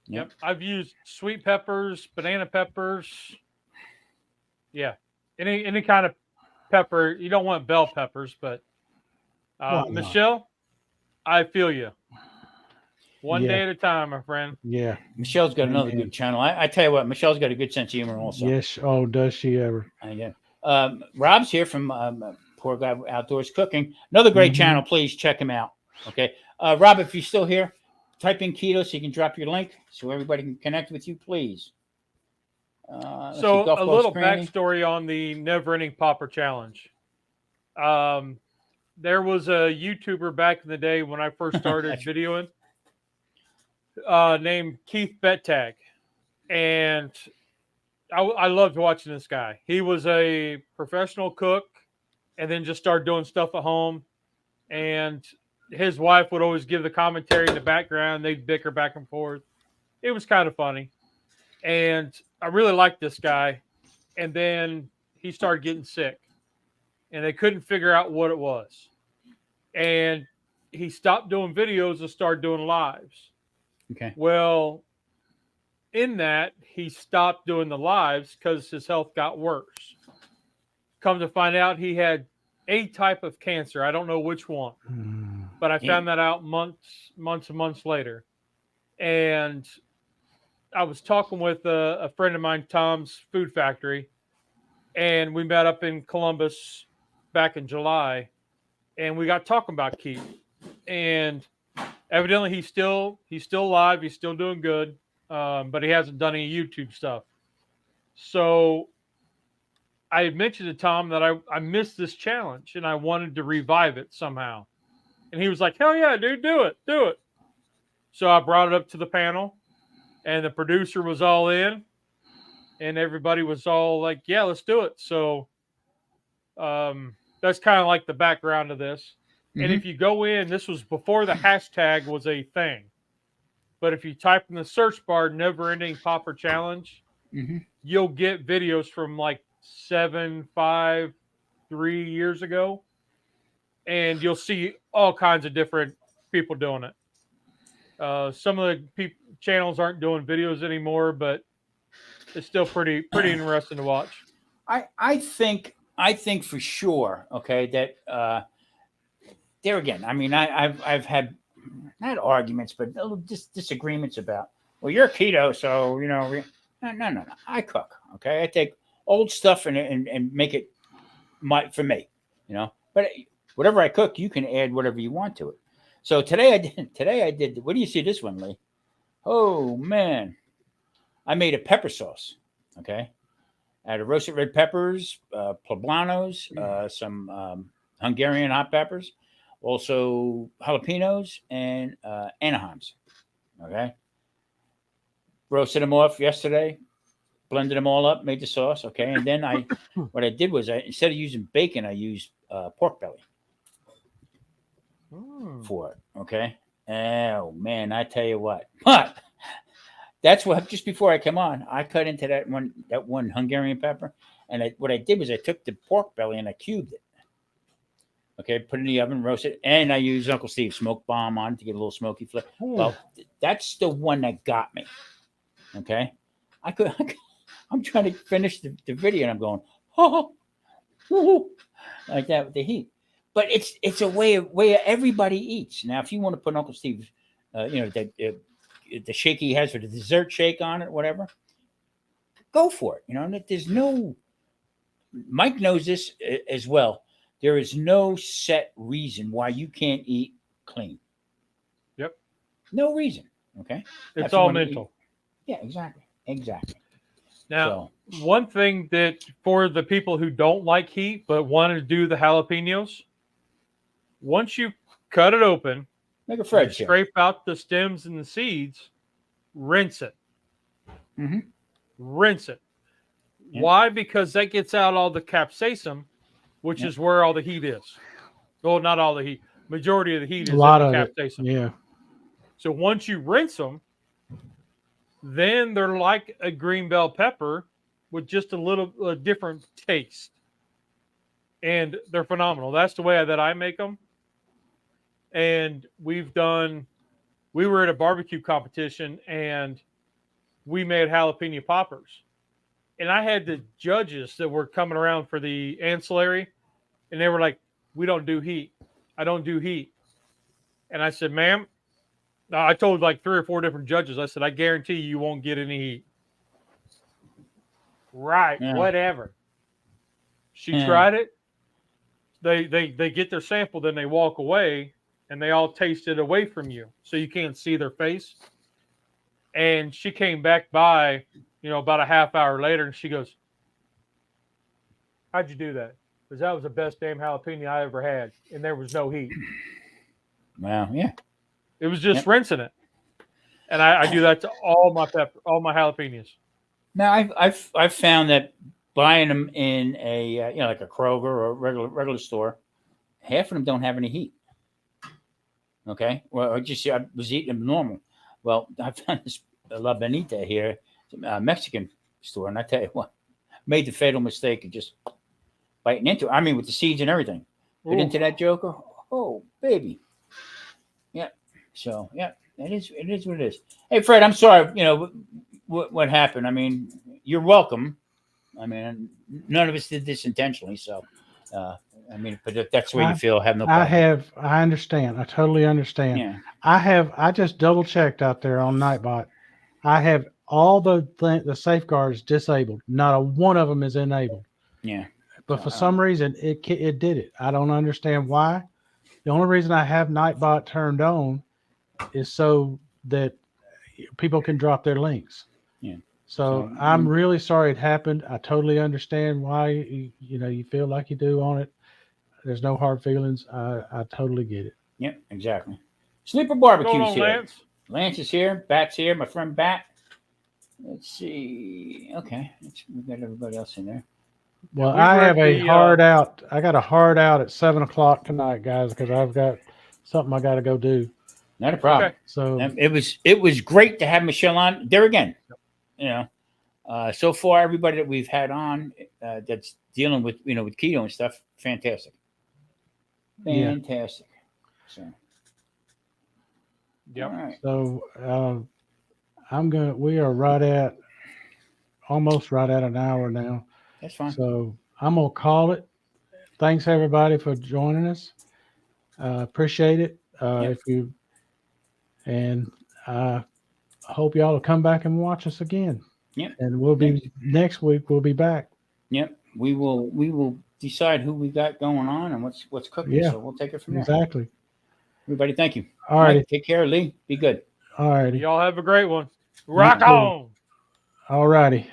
Yep. I've used sweet peppers, banana peppers. Yeah. Any kind of pepper. You don't want bell peppers, but Michelle, I feel you. One day at a time, my friend. Yeah. Michelle's got another good channel. I tell you what, Michelle's got a good sense of humor also. Yes. Oh, does she ever? Yeah. Rob's here from Poor Guy Outdoors Cooking. Another great channel. Please check him out. Okay. Rob, if you're still here, type in keto so you can drop your link so everybody can connect with you, please. So a little backstory on the Never Ending Popper Challenge. There was a YouTuber back in the day when I first started videoing named Keith Bettag. And I loved watching this guy. He was a professional cook and then just started doing stuff at home. And his wife would always give the commentary in the background. They'd bicker back and forth. It was kind of funny. And I really liked this guy. And then he started getting sick. And they couldn't figure out what it was. And he stopped doing videos and started doing lives. Okay. Well, in that, he stopped doing the lives because his health got worse. Come to find out, he had a type of cancer. I don't know which one, but I found that out months and months later. And I was talking with a friend of mine, Tom's Food Factory, and we met up in Columbus back in July, and we got talking about Keith. And evidently, he's still alive. He's still doing good, but he hasn't done any YouTube stuff. So I had mentioned to Tom that I missed this challenge and I wanted to revive it somehow. And he was like, hell yeah, dude, do it. So I brought it up to the panel and the producer was all in and everybody was all like, yeah, let's do it. So that's kind of like the background of this. And if you go in, this was before the hashtag was a thing. But if you type in the search bar, Never Ending Popper Challenge, you'll get videos from like 3 years ago. And you'll see all kinds of different people doing it. Some of the channels aren't doing videos anymore, but it's still pretty interesting to watch. I think for sure, okay, that there again, I mean, I've had not arguments, but just disagreements about, well, you're keto, so no. I cook, okay. I take old stuff and make it for me, But whatever I cook, you can add whatever you want to it. So today I did. What do you see this one, Lee? Oh man, I made a pepper sauce, okay, out of roasted red peppers, poblanos, some Hungarian hot peppers, also jalapenos and Anaheims. Okay. Roasted them off yesterday, blended them all up, made the sauce. Okay. And then what I did was instead of using bacon, I used pork belly for it. Okay. Oh man, I tell you what. But that's what, just before I come on, I cut into that one Hungarian pepper. And what I did was I took the pork belly and I cubed it. Okay, put it in the oven, roast it, and I use Uncle Steve's smoke bomb on it to get a little smoky flavor. Well, that's the one that got me. Okay, I'm trying to finish the video, and I'm going, like that with the heat. but it's a way everybody eats. Now, if you want to put Uncle Steve's, the shake he has for the dessert shake on it, whatever, go for it. There's no. Mike knows this as well. There is no set reason why you can't eat clean. Yep. No reason. Okay. It's all mental. Yeah, exactly. Now, one thing that for the people who don't like heat but want to do the jalapenos, once you cut it open, make a Fred scrape out the stems and the seeds, rinse it. Mm-hmm. Rinse it. Yeah. Why? Because that gets out all the capsaicin, which is where all the heat is. Well, not all the heat. Majority of the heat is in the capsaicin. Yeah. So once you rinse them, then they're like a green bell pepper with just a little different taste. And they're phenomenal. That's the way that I make them. And we were at a barbecue competition and we made jalapeno poppers. And I had the judges that were coming around for the ancillary, and they were like, "We don't do heat. I don't do heat." And I said, "Ma'am," I told like 3 or 4 different judges, I said, "I guarantee you won't get any heat." Right, whatever. She tried it. They get their sample, then they walk away, and they all taste it away from you, so you can't see their face. And she came back by, about a half hour later, and she goes, "How'd you do that?" Because that was the best damn jalapeno I ever had, and there was no heat. Wow, yeah. It was just rinsing it, and I do that to all my jalapenos. Now I've found that buying them in a like a Kroger or a regular store, half of them don't have any heat. Okay, well I was eating them normal. Well, I found this La Benita here, a Mexican store, and I tell you what, made the fatal mistake of just biting into it. I mean, with the seeds and everything. Bit into that joker. Oh, baby. Yeah. So yeah, it is what it is. Hey, Fred, I'm sorry. What happened. I mean, you're welcome. I mean, none of us did this intentionally. So, but if that's the way you feel, have no problem. I understand. I totally understand. Yeah. I just double checked out there on Nightbot. I have all the safeguards disabled. Not a one of them is enabled. Yeah. But for some reason, it did it. I don't understand why. The only reason I have Nightbot turned on is so that people can drop their links. Yeah. So I'm really sorry it happened. I totally understand why you feel like you do on it. There's no hard feelings. I totally get it. Yep, exactly. Sleeper Barbecue's here. Lance? Lance is here. Bat's here. My friend Bat. Let's see. Okay, we've got everybody else in there. Well, I have a hard out. I got a hard out at 7:00 tonight, guys, because I've got something I got to go do. Not a problem. Okay. So it was great to have Michelle on there again. So far everybody that we've had on that's dealing with with keto and stuff, fantastic. Fantastic. So. Yep. All right. So we are almost right at an hour now. That's fine. So I'm going to call it. Thanks everybody for joining us. Appreciate it. I hope y'all will come back and watch us again. Yep. And next week we'll be back. Yep. We will decide who we got going on and what's cooking. Yeah. So we'll take it from there. Exactly. Everybody, thank you. All right. Take care, Lee. Be good. All righty. Y'all have a great one. Rock on. All righty.